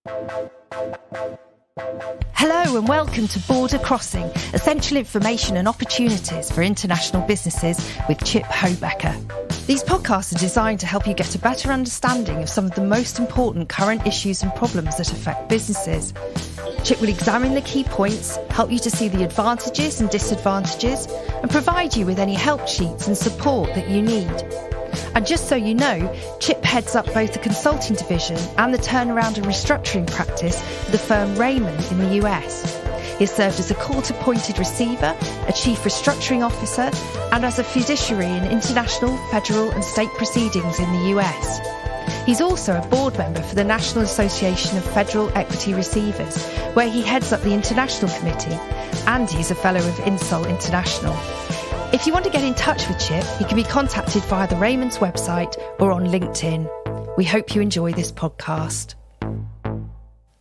Hello and welcome to Border Crossing, essential information and opportunities for international businesses with Chip Hoebeke. These podcasts are designed to help you get a better understanding of some of the most important current issues and problems that affect businesses. Chip will examine the key points, help you to see the advantages and disadvantages, and provide you with any help sheets and support that you need. And just so you know, Chip heads up both the consulting division and the turnaround and restructuring practice for the firm Raymond in the US. He has served as a court-appointed receiver, a chief restructuring officer, and as a fiduciary in international, federal and state proceedings in the US. He's also a board member for the National Association of Federal Equity Receivers, where he heads up the International Committee, and he's a fellow of Insol International. If you want to get in touch with Chip, he can be contacted via the Raymond's website or on LinkedIn. We hope you enjoy this podcast.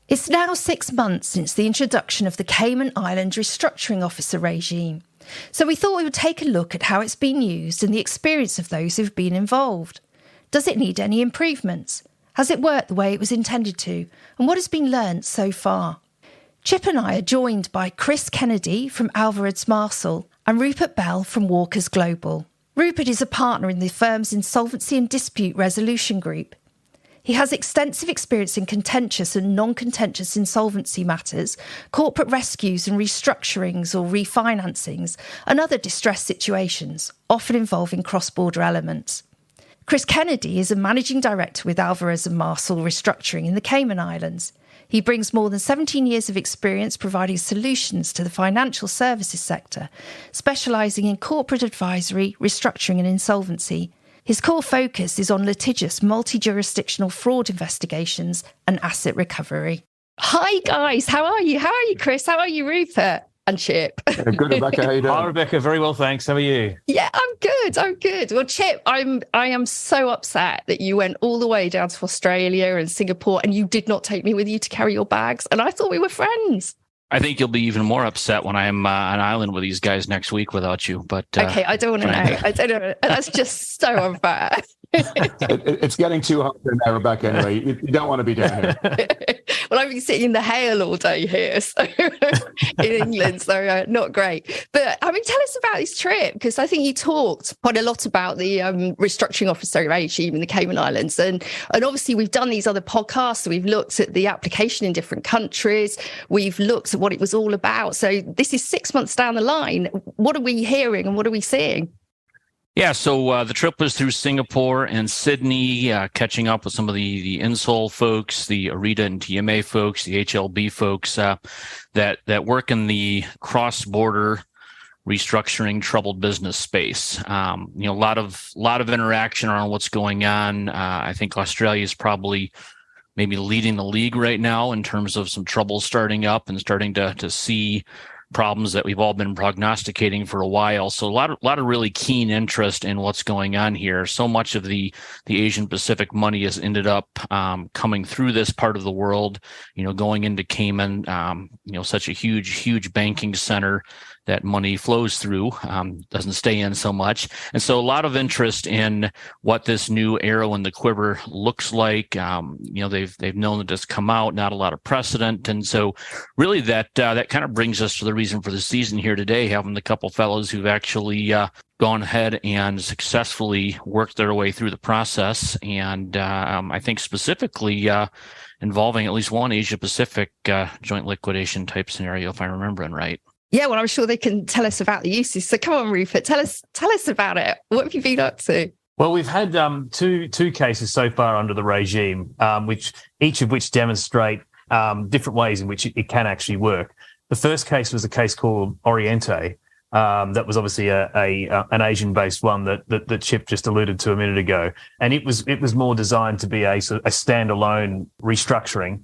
It's now 6 months since the introduction of the Cayman Island Restructuring Officer regime, so we thought we would take a look at how it's been used and the experience of those who've been involved. Does it need any improvements? Has it worked the way it was intended to? And what has been learnt so far? Chip and I are joined by Chris Kennedy from Alvarez and Marsal and Rupert Bell from Walkers Global. Rupert is a partner in the firm's Insolvency and Dispute Resolution Group. He has extensive experience in contentious and non-contentious insolvency matters, corporate rescues and restructurings or refinancings, and other distressed situations, often involving cross-border elements. Chris Kennedy is a managing director with Alvarez and Marsal Restructuring in the Cayman Islands. He brings more than 17 years of experience providing solutions to the financial services sector, specialising in corporate advisory, restructuring and insolvency. His core focus is on litigious multi-jurisdictional fraud investigations and asset recovery. Hi guys, how are you? How are you, Chris? How are you, Rupert? And Chip. Good, Rebecca. How are you doing? Hi, Rebecca. Very well, thanks. How are you? Yeah, I'm good. Well, Chip, I am so upset that you went all the way down to Australia and Singapore and you did not take me with you to carry your bags. And I thought we were friends. I think you'll be even more upset when I'm on island with these guys next week without you. But okay, I don't want to know. I don't know. That's just so unfair. It's getting too hot there now, Rebecca. Anyway, you don't want to be down here. Well, I've been sitting in the hail all day here, so in England, so not great. But I mean, tell us about this trip, because I think you talked quite a lot about the restructuring officer regime in the Cayman Islands, and obviously we've done these other podcasts. So we've looked at the application in different countries. We've looked at what it was all about. So this is 6 months down the line. What are we hearing and what are we seeing? yeah, so the trip was through Singapore and Sydney, catching up with some of the Insol folks, the ARITA and TMA folks, the HLB folks that work in the cross-border restructuring troubled business space. A lot of interaction around what's going on. I think Australia is probably maybe leading the league right now in terms of some trouble starting up and starting to see problems that we've all been prognosticating for a while. So a lot of really keen interest in what's going on here. So much of the Asian Pacific money has ended up coming through this part of the world, going into Cayman, such a huge banking center that money flows through, doesn't stay in so much. And so a lot of interest in what this new arrow in the quiver looks like. They've known that it's come out, not a lot of precedent. And so really that kind of brings us to the reason for the season here today, having the couple fellows who've actually gone ahead and successfully worked their way through the process. And I think specifically involving at least one Asia Pacific joint liquidation type scenario, if I'm remembering right. Yeah, well, I'm sure they can tell us about the uses. So come on, Rupert, tell us about it. What have you been up to? Well, we've had two cases so far under the regime, each of which demonstrate different ways in which it can actually work. The first case was a case called Oriente. That was obviously an Asian-based one that Chip just alluded to a minute ago, and it was more designed to be a standalone restructuring.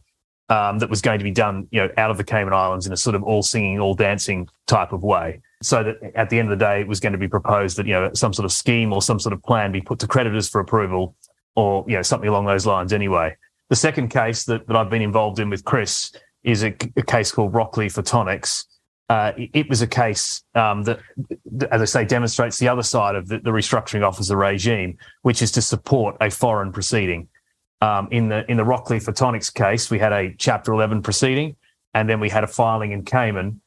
That was going to be done, out of the Cayman Islands in a sort of all singing, all dancing type of way. So that at the end of the day, it was going to be proposed that, some sort of scheme or some sort of plan be put to creditors for approval or, something along those lines anyway. The second case that I've been involved in with Chris is a case called Rockley Photonics. It was a case that, as I say, demonstrates the other side of the restructuring officer regime, which is to support a foreign proceeding. In the Rockcliffe Photonics case, we had a Chapter 11 proceeding, and then we had a filing in Cayman,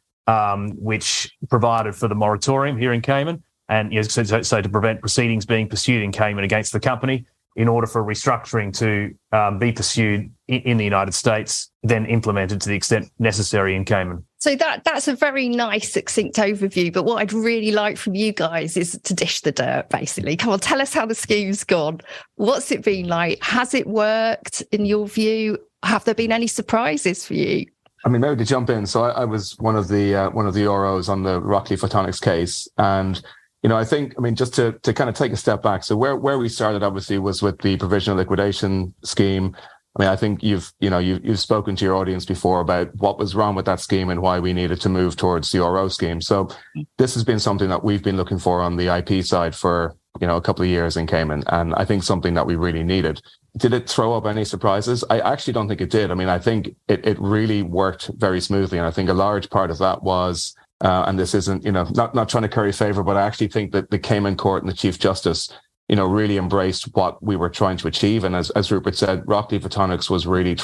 which provided for the moratorium here in Cayman, and so to prevent proceedings being pursued in Cayman against the company in order for restructuring to be pursued in the United States, then implemented to the extent necessary in Cayman. So that's a very nice, succinct overview. But what I'd really like from you guys is to dish the dirt, basically. Come on, tell us how the scheme's gone. What's it been like? Has it worked in your view? Have there been any surprises for you? I mean, maybe to jump in. So I was one of the ROs on the Rockcliffe Photonics case, and I think, just to kind of take a step back. So where we started obviously was with the provisional liquidation scheme. I think you've spoken to your audience before about what was wrong with that scheme and why we needed to move towards the RO scheme. So this has been something that we've been looking for on the IP side for, a couple of years in Cayman. And I think something that we really needed. Did it throw up any surprises? I actually don't think it did. I think it really worked very smoothly. And I think a large part of that was, and this isn't, not trying to curry favor, but I actually think that the Cayman court and the Chief Justice, really embraced what we were trying to achieve. And as Rupert said, Rockcliffe Photonics was really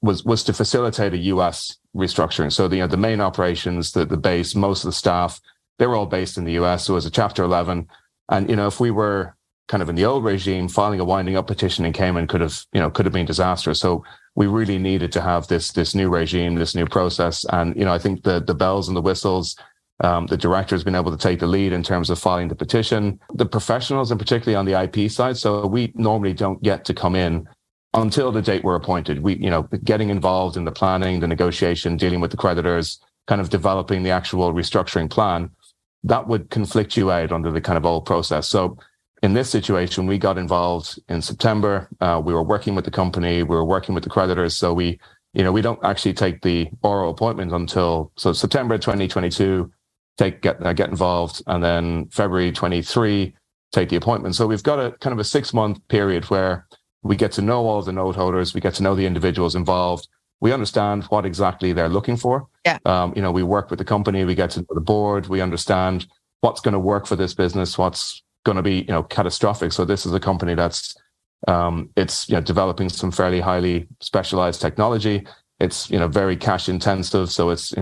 was to facilitate a US restructuring. So the main operations, the base, most of the staff, they were all based in the US. So it was a Chapter 11. And, if we were kind of in the old regime, filing a winding up petition in Cayman could have been disastrous. So we really needed to have this new regime, this new process. And, I think the bells and the whistles, the director has been able to take the lead in terms of filing the petition. The professionals, and particularly on the IP side, so we normally don't get to come in until the date we're appointed. We, getting involved in the planning, the negotiation, dealing with the creditors, kind of developing the actual restructuring plan, that would conflict you out under the kind of old process. So in this situation, we got involved in September. We were working with the company. We were working with the creditors. So we don't actually take the oral appointment until September 2022. Get involved, and then February 23 take the appointment. So we've got a kind of a 6-month period where we get to know all of the note holders, we get to know the individuals involved, we understand what exactly they're looking for. Yeah. We work with the company, we get to know the board, we understand what's going to work for this business, what's going to be catastrophic. So this is a company that's it's developing some fairly highly specialized technology. It's very cash intensive, so it's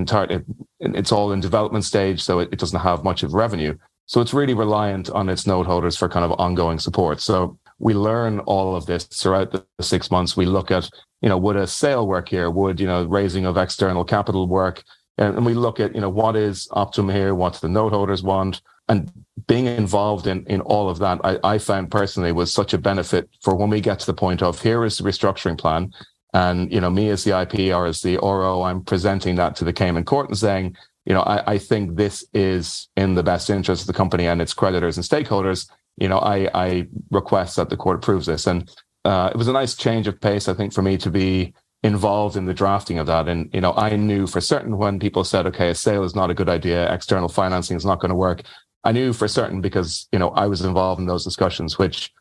all in development stage, so it doesn't have much of revenue. So it's really reliant on its note holders for kind of ongoing support. So we learn all of this throughout the 6 months. We look at would a sale work here? Would raising of external capital work? And we look at what is optimum here? What do the note holders want? And being involved in all of that, I found personally was such a benefit for when we get to the point of here is the restructuring plan. And, me as the IP or as the RO, I'm presenting that to the Cayman court and saying, I think this is in the best interest of the company and its creditors and stakeholders. I request that the court approves this. And it was a nice change of pace, I think, for me to be involved in the drafting of that. And, I knew for certain when people said, okay, a sale is not a good idea, external financing is not going to work. I knew for certain because, I was involved in those discussions, which,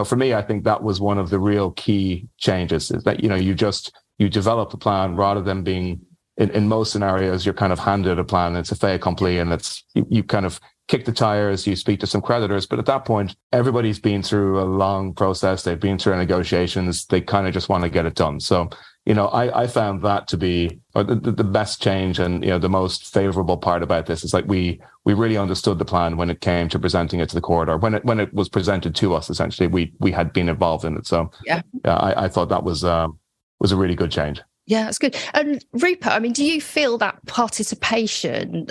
for me, I think that was one of the real key changes is that, you develop a plan rather than being in most scenarios, you're kind of handed a plan. It's a fait accompli and you kind of kick the tires, you speak to some creditors. But at that point, everybody's been through a long process. They've been through negotiations. They kind of just want to get it done. So, I found that to be the best change and, the most favorable part about this is like we really understood the plan when it came to presenting it to the court or when it was presented to us, essentially, we had been involved in it. So yeah, I thought that was a really good change. Yeah, that's good. And Rupert, do you feel that participation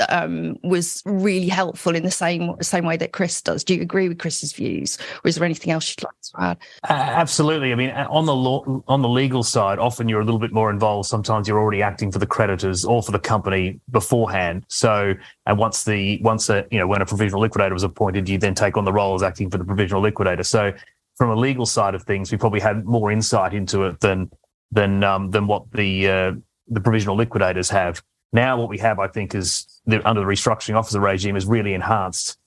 was really helpful in the same way that Chris does? Do you agree with Chris's views, or is there anything else you'd like to add? Absolutely. On the legal side, often you're a little bit more involved. Sometimes you're already acting for the creditors or for the company beforehand. So, and when a provisional liquidator was appointed, you then take on the role as acting for the provisional liquidator. So, from a legal side of things, we probably had more insight into it than what the provisional liquidators have. Now what we have, I think, is under the restructuring officer regime has really enhanced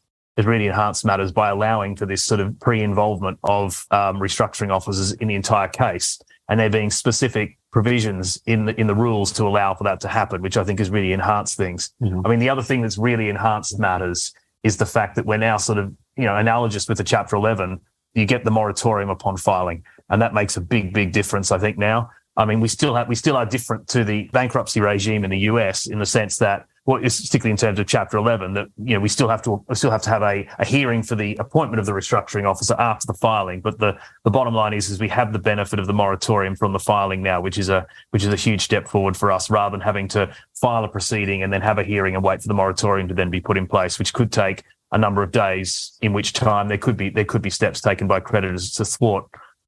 matters by allowing for this sort of pre-involvement of restructuring officers in the entire case, and there being specific provisions in the rules to allow for that to happen, which I think has really enhanced things. Mm-hmm. The other thing that's really enhanced matters is the fact that we're now sort of analogous with the Chapter 11. You get the moratorium upon filing. And that makes a big difference, I think, now. I mean, we still are different to the bankruptcy regime in the US in the sense that, well, particularly in terms of Chapter 11, that we still have to have a hearing for the appointment of the restructuring officer after the filing. But the bottom line is we have the benefit of the moratorium from the filing now, which is a huge step forward for us, rather than having to file a proceeding and then have a hearing and wait for the moratorium to then be put in place, which could take a number of days. In which time there could be steps taken by creditors to thwart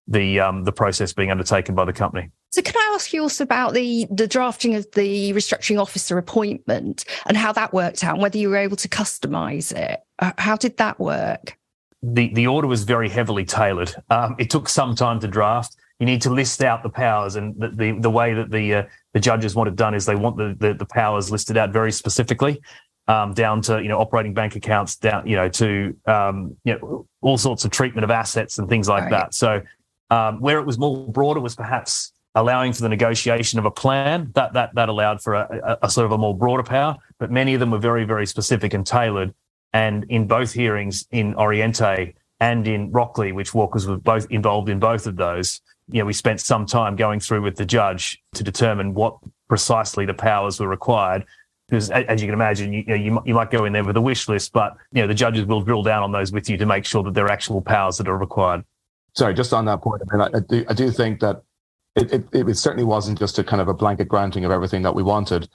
the process being undertaken by the company. So can I ask you also about the drafting of the restructuring officer appointment and how that worked out and whether you were able to customise it? How did that work? The order was very heavily tailored. It took some time to draft. You need to list out the powers, and the way that the judges want it done is they want the powers listed out very specifically, down to operating bank accounts, down to all sorts of treatment of assets and things like that. So where it was more broader was perhaps allowing for the negotiation of a plan that allowed for a sort of a more broader power, but many of them were very, very specific and tailored. And in both hearings, in Oriente and in Rockley, which Walkers were both involved in both of those, we spent some time going through with the judge to determine what precisely the powers were required. Because as you can imagine, you might go in there with a wish list, but the judges will drill down on those with you to make sure that they're actual powers that are required. Sorry, just on that point, I do think that it certainly wasn't just a kind of a blanket granting of everything that we wanted.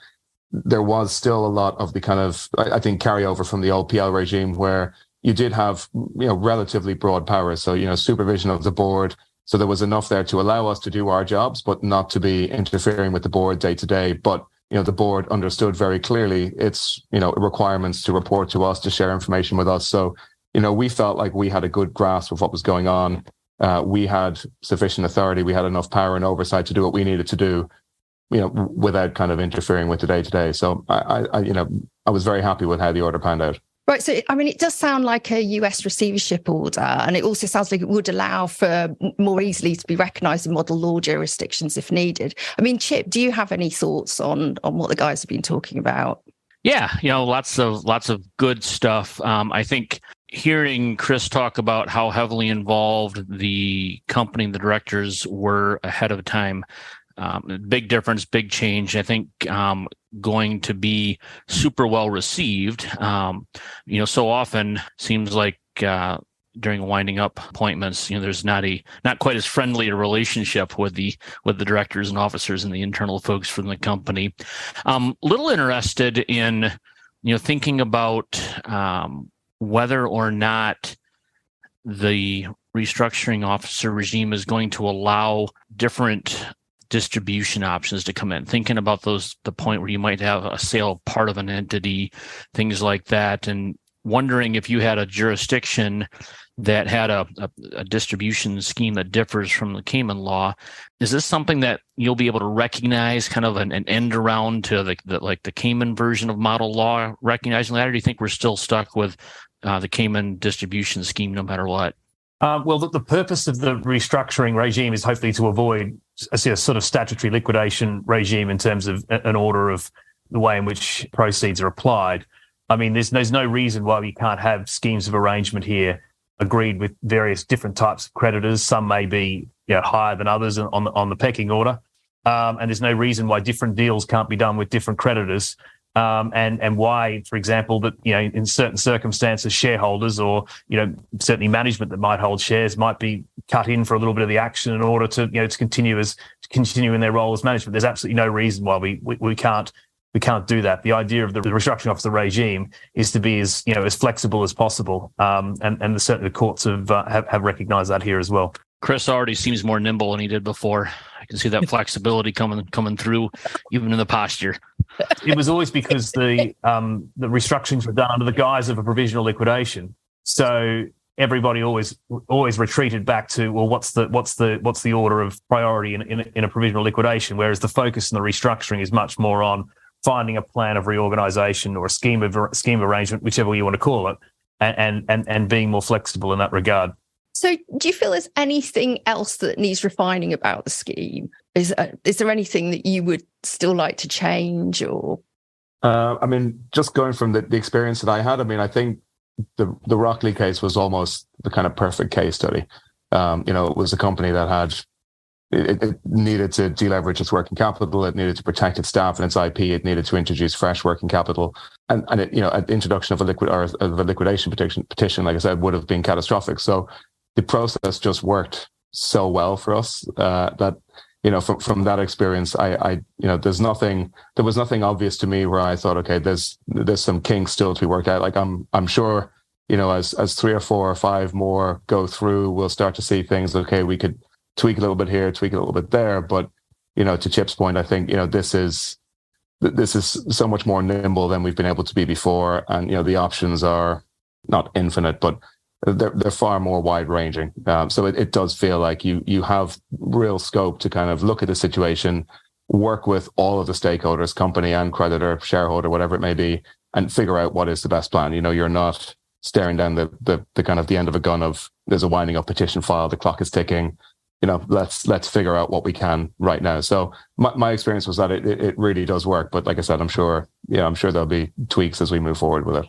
There was still a lot of the kind of, I think, carryover from the old PL regime where you did have, relatively broad powers. So, supervision of the board. So there was enough there to allow us to do our jobs, but not to be interfering with the board day to day. But, the board understood very clearly its, requirements to report to us, to share information with us. So, we felt like we had a good grasp of what was going on. We had sufficient authority. We had enough power and oversight to do what we needed to do, without kind of interfering with the day to day. So I was very happy with how the order panned out. Right. So, I mean, it does sound like a US receivership order, and it also sounds like it would allow for more easily to be recognised in model law jurisdictions if needed. I mean, Chip, do you have any thoughts on what the guys have been talking about? Yeah, lots of good stuff. I think hearing Chris talk about how heavily involved the company and the directors were ahead of time, big difference, big change. I think going to be super well received. So often seems like during winding up appointments, there's not quite as friendly a relationship with the directors and officers and the internal folks from the company. Little interested in thinking about whether or not the restructuring officer regime is going to allow different distribution options to come in, thinking about the point where you might have a sale of part of an entity, things like that, and wondering if you had a jurisdiction that had a distribution scheme that differs from the Cayman law. Is this something that you'll be able to recognize, kind of an end around to the Cayman version of model law, recognizing that, or do you think we're still stuck with the Cayman distribution scheme no matter what? Well, the purpose of the restructuring regime is hopefully to avoid a sort of statutory liquidation regime in terms of an order of the way in which proceeds are applied. I mean, there's no reason why we can't have schemes of arrangement here agreed with various different types of creditors. Some may be higher than others on the pecking order, and there's no reason why different deals can't be done with different creditors. And why, for example, that in certain circumstances, shareholders or certainly management that might hold shares might be cut in for a little bit of the action in order to to continue in their role as management. There's absolutely no reason why we can't do that. The idea of the restructuring officer regime is to be as flexible as possible, and certainly the courts have recognised that here as well. Chris already seems more nimble than he did before. I can see that flexibility coming through, even in the posture. It was always because the restructurings were done under the guise of a provisional liquidation. So everybody always retreated back to, well, what's the order of priority in a provisional liquidation? Whereas the focus in the restructuring is much more on finding a plan of reorganisation or a scheme of arrangement, whichever way you want to call it, and being more flexible in that regard. So do you feel there's anything else that needs refining about the scheme? Is there anything that you would still like to change? Or I mean, just going from the experience that I had, I mean, I think the Rockley case was almost the kind of perfect case study. It was a company that it needed to deleverage its working capital. It needed to protect its staff and its IP. It needed to introduce fresh working capital, and it, the introduction of a liquidation petition, like I said, would have been catastrophic. So the process just worked so well for us that from that experience, there was nothing obvious to me where I thought, okay, there's some kinks still to be worked out. Like I'm sure, as 3 or 4 or 5 more go through, we'll start to see things. Okay, we could tweak a little bit here, tweak a little bit there. But, to Chip's point, I think, this is so much more nimble than we've been able to be before. And, the options are not infinite, but they're far more wide ranging. So it does feel like you have real scope to kind of look at the situation, work with all of the stakeholders, company and creditor, shareholder, whatever it may be, and figure out what is the best plan. You're not staring down the kind of the end of a gun of there's a winding up petition file, the clock is ticking. Let's figure out what we can right now. So my experience was that it really does work. But like I said, I'm sure there'll be tweaks as we move forward with it.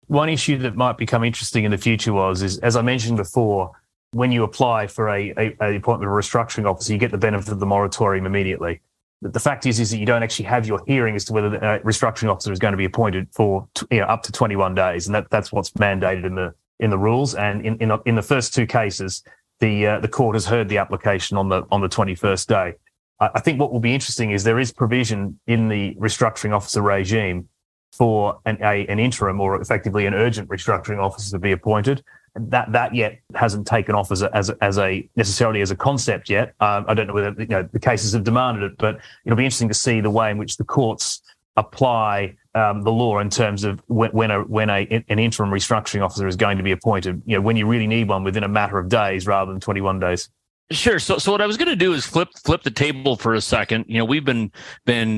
One issue that might become interesting in the future is, as I mentioned before, when you apply for a appointment of a restructuring officer, you get the benefit of the moratorium immediately. The fact is that you don't actually have your hearing as to whether the restructuring officer is going to be appointed for up to 21 days, and that's what's mandated in the rules. And in the first 2 cases, the court has heard the application on the 21st day. I think what will be interesting is there is provision in the restructuring officer regime for an interim or effectively an urgent restructuring officer to be appointed. That yet hasn't taken off as a necessarily as a concept yet. I don't know whether the cases have demanded it, but it'll be interesting to see the way in which the courts apply the law in terms of when an interim restructuring officer is going to be appointed. When you really need one within a matter of days rather than 21 days. Sure. So what I was going to do is flip the table for a second. We've been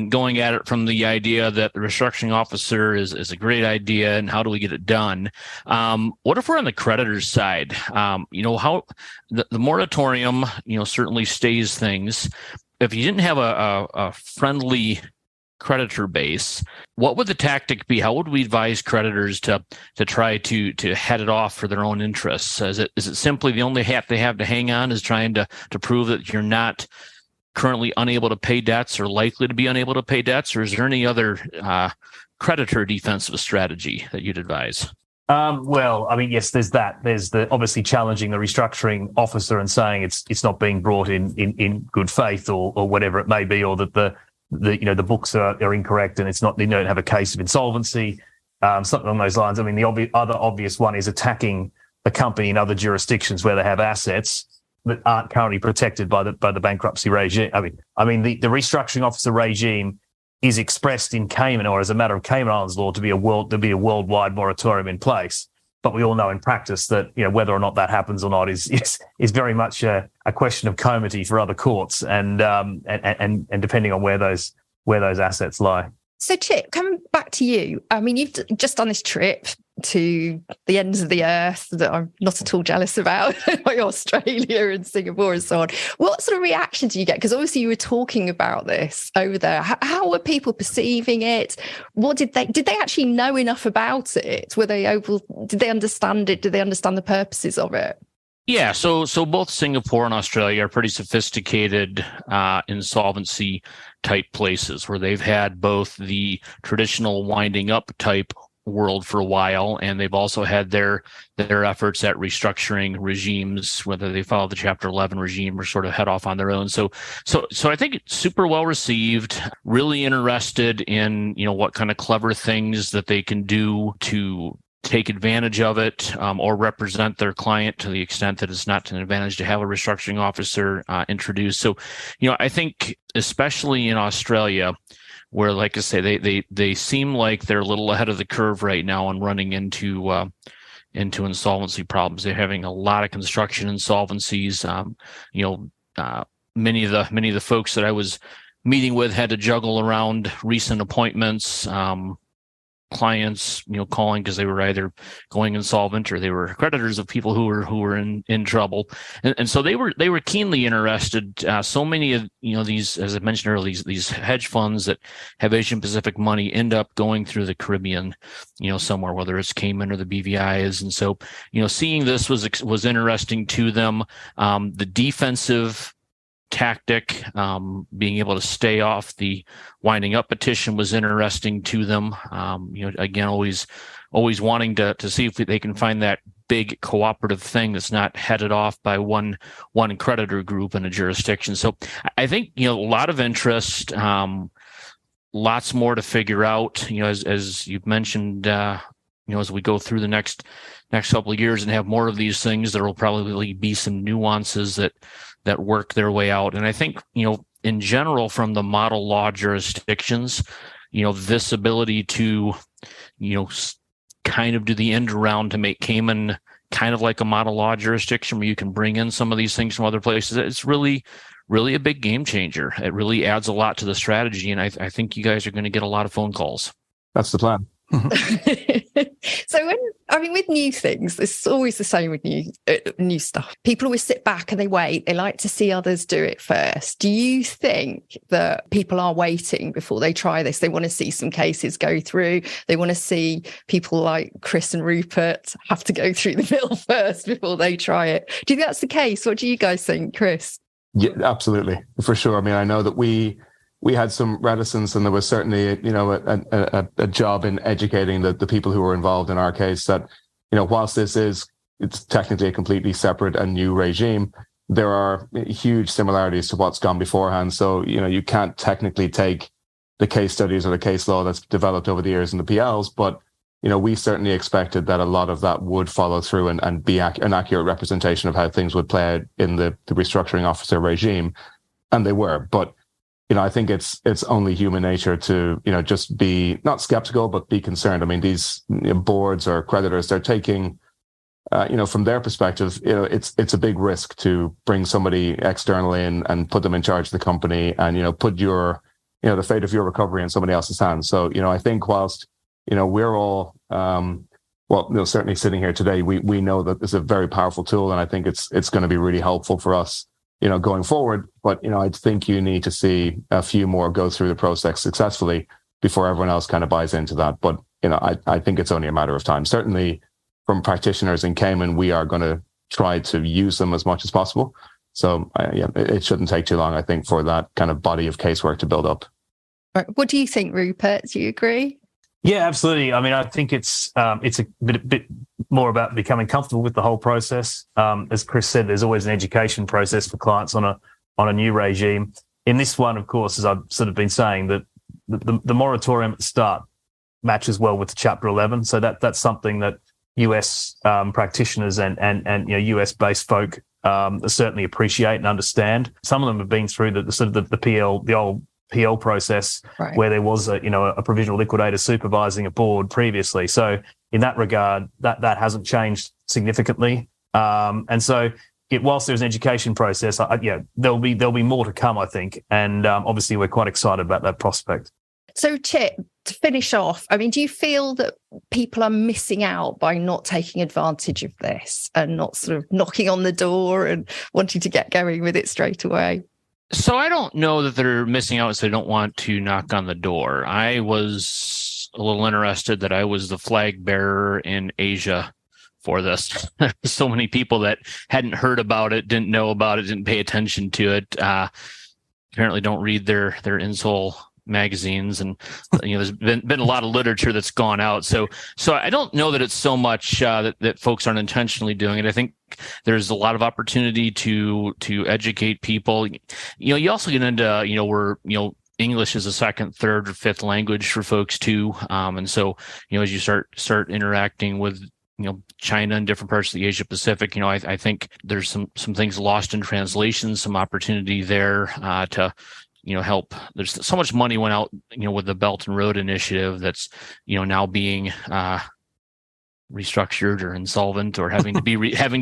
going at it from the idea that the restructuring officer is a great idea, and how do we get it done? What if we're on the creditor's side? How the moratorium, certainly stays things. If you didn't have a friendly creditor base, what would the tactic be? How would we advise creditors to try to head it off for their own interests? Is it simply the only hat they have to hang on is trying to prove that you're not currently unable to pay debts or likely to be unable to pay debts, or is there any other creditor defensive strategy that you'd advise? Yes, there's that. There's the obviously challenging the restructuring officer and saying it's not being brought in good faith or whatever it may be, or that the books are incorrect and it's not, they don't have a case of insolvency, something along those lines. The other obvious one is attacking the company in other jurisdictions where they have assets that aren't currently protected by the bankruptcy regime. The restructuring officer regime is expressed in Cayman, or as a matter of Cayman Islands law, to be a worldwide moratorium in place. But we all know in practice that whether or not that happens or not is very much a question of comity for other courts, and depending on where those assets lie. So, Chip, coming back to you, you've just done this trip to the ends of the earth that I'm not at all jealous about, like Australia and Singapore and so on. What sort of reaction do you get? Because obviously you were talking about this over there. How were people perceiving it? What did they actually know enough about it? Did they understand it? Did they understand the purposes of it? Yeah, so both Singapore and Australia are pretty sophisticated insolvency type places where they've had both the traditional winding up type world for a while, and they've also had their efforts at restructuring regimes, whether they follow the Chapter 11 regime or sort of head off on their own. So I think it's super well received, really interested in what kind of clever things that they can do to take advantage of it, or represent their client to the extent that it's not an advantage to have a restructuring officer introduced. So, I think especially in Australia, where, like I say, they seem like they're a little ahead of the curve right now on running into insolvency problems. They're having a lot of construction insolvencies. Many of the folks that I was meeting with had to juggle around recent appointments. clients, calling because they were either going insolvent or they were creditors of people who were in trouble, and so they were keenly interested. So many of these, as I mentioned earlier, these hedge funds that have Asian Pacific money end up going through the Caribbean, somewhere, whether it's Cayman or the BVI's, and so seeing this was interesting to them. The defensive tactic, being able to stay off the winding up petition was interesting to them. Again, always wanting to see if they can find that big cooperative thing that's not headed off by one creditor group in a jurisdiction. So I think, a lot of interest, lots more to figure out, as you've mentioned, as we go through the next couple of years and have more of these things, there will probably be some nuances that work their way out. And I think, in general, from the model law jurisdictions, this ability to, kind of do the end around to make Cayman kind of like a model law jurisdiction where you can bring in some of these things from other places, it's really, really a big game changer. It really adds a lot to the strategy. And I think you guys are going to get a lot of phone calls. That's the plan. So with new things, it's always the same with new stuff. People always sit back and they wait. They like to see others do it first. Do you think that people are waiting before they try this? They want to see some cases go through. They want to see people like Chris and Rupert have to go through the mill first before they try it. Do you think that's the case? What do you guys think, Chris? Yeah, absolutely, for sure. I mean, I know that we had some reticence, and there was certainly, a job in educating the people who were involved in our case that, whilst it's technically a completely separate and new regime, there are huge similarities to what's gone beforehand. So, you can't technically take the case studies or the case law that's developed over the years in the PLs, but, we certainly expected that a lot of that would follow through and be an accurate representation of how things would play out in the restructuring officer regime. And they were, but I think it's only human nature to, just be not skeptical, but be concerned. I mean, these boards or creditors, they're taking, from their perspective, it's a big risk to bring somebody external in and put them in charge of the company and, put your, the fate of your recovery in somebody else's hands. So, I think whilst, we're all, certainly sitting here today, we know that it's a very powerful tool. And I think it's going to be really helpful for us, going forward. But, I think you need to see a few more go through the process successfully before everyone else kind of buys into that. But, I think it's only a matter of time. Certainly from practitioners in Cayman, we are going to try to use them as much as possible. So, it shouldn't take too long, I think, for that kind of body of casework to build up. What do you think, Rupert? Do you agree? Yeah, absolutely. I mean, I think it's a bit more about becoming comfortable with the whole process. As Chris said, there's always an education process for clients on a new regime. In this one, of course, as I've sort of been saying, that the moratorium at the start matches well with Chapter 11. So that's something that US practitioners and US based folk certainly appreciate and understand. Some of them have been through the old PL process, right, where there was a provisional liquidator supervising a board previously. So in that regard, that hasn't changed significantly. And so whilst there's an education process, there'll be more to come, I think. And obviously we're quite excited about that prospect. So Chip, to finish off, I mean, do you feel that people are missing out by not taking advantage of this and not sort of knocking on the door and wanting to get going with it straight away? So I don't know that they're missing out, so they don't want to knock on the door. I was a little interested that I was the flag bearer in Asia for this. So many people that hadn't heard about it, didn't know about it, didn't pay attention to it. Apparently don't read their insole magazines, and there's been a lot of literature that's gone out. So I don't know that it's so much that folks aren't intentionally doing it. I think there's a lot of opportunity to educate people. You also get into where English is a second, third, or fifth language for folks too. And so as you start interacting with China and different parts of the Asia Pacific, I think there's some things lost in translation, some opportunity there to help. There's so much money went out, with the Belt and Road Initiative that's, now being restructured or insolvent or having to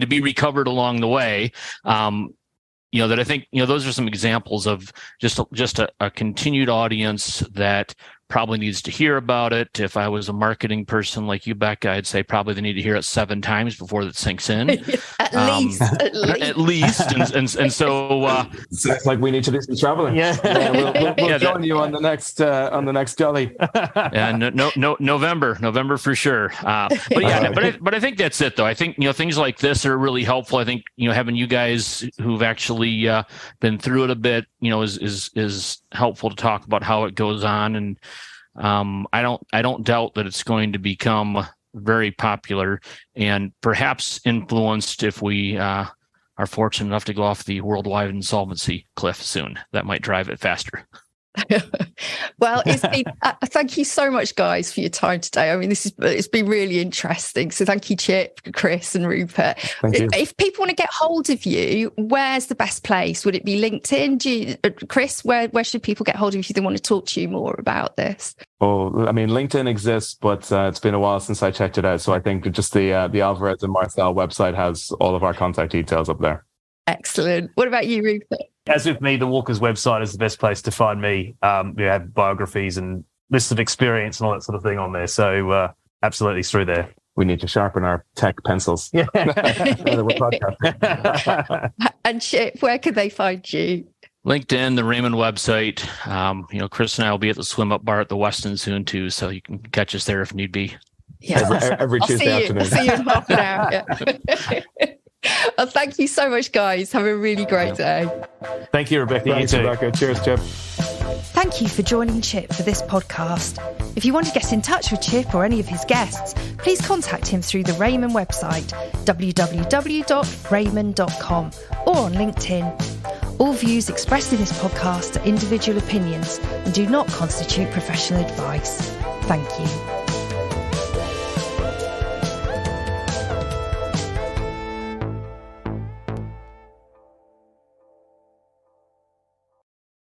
be recovered along the way. That I think, those are some examples of just a continued audience that probably needs to hear about it. If I was a marketing person like you, Becca, I'd say probably they need to hear it 7 times before it sinks in. At least. At least. And so sounds like we need to do some traveling. We'll join you on the next jolly. And November for sure. But I think that's it though. I think, things like this are really helpful. I think, having you guys who've actually been through it a bit, is helpful to talk about how it goes on. And I don't doubt that it's going to become very popular and perhaps influenced if we are fortunate enough to go off the worldwide insolvency cliff soon. That might drive it faster. Well, thank you so much, guys, for your time today. I mean, it's been really interesting. So thank you, Chip, Chris, and Rupert. Thank you. If people want to get hold of you, where's the best place? Would it be LinkedIn? Chris, where should people get hold of you if they want to talk to you more about this? Oh, I mean, LinkedIn exists, but it's been a while since I checked it out. So I think just the Alvarez and Marsal website has all of our contact details up there. Excellent. What about you, Rupert? As with me, the Walker's website is the best place to find me. We have biographies and lists of experience and all that sort of thing on there. So absolutely through there. We need to sharpen our tech pencils. Yeah. And Chip, where can they find you? LinkedIn, the Raymond website. Chris and I will be at the swim up bar at the Westin soon too, so you can catch us there if need be. Yeah, every Tuesday afternoon. I'll see you in half an hour. Yeah. Well, thank you so much, guys. Have a really great day. Thank you, Rebecca. Thanks, you too. Rebecca. Cheers, Chip. Thank you for joining Chip for this podcast. If you want to get in touch with Chip or any of his guests, please contact him through the Raymond website, www.raymond.com, or on LinkedIn. All views expressed in this podcast are individual opinions and do not constitute professional advice. Thank you.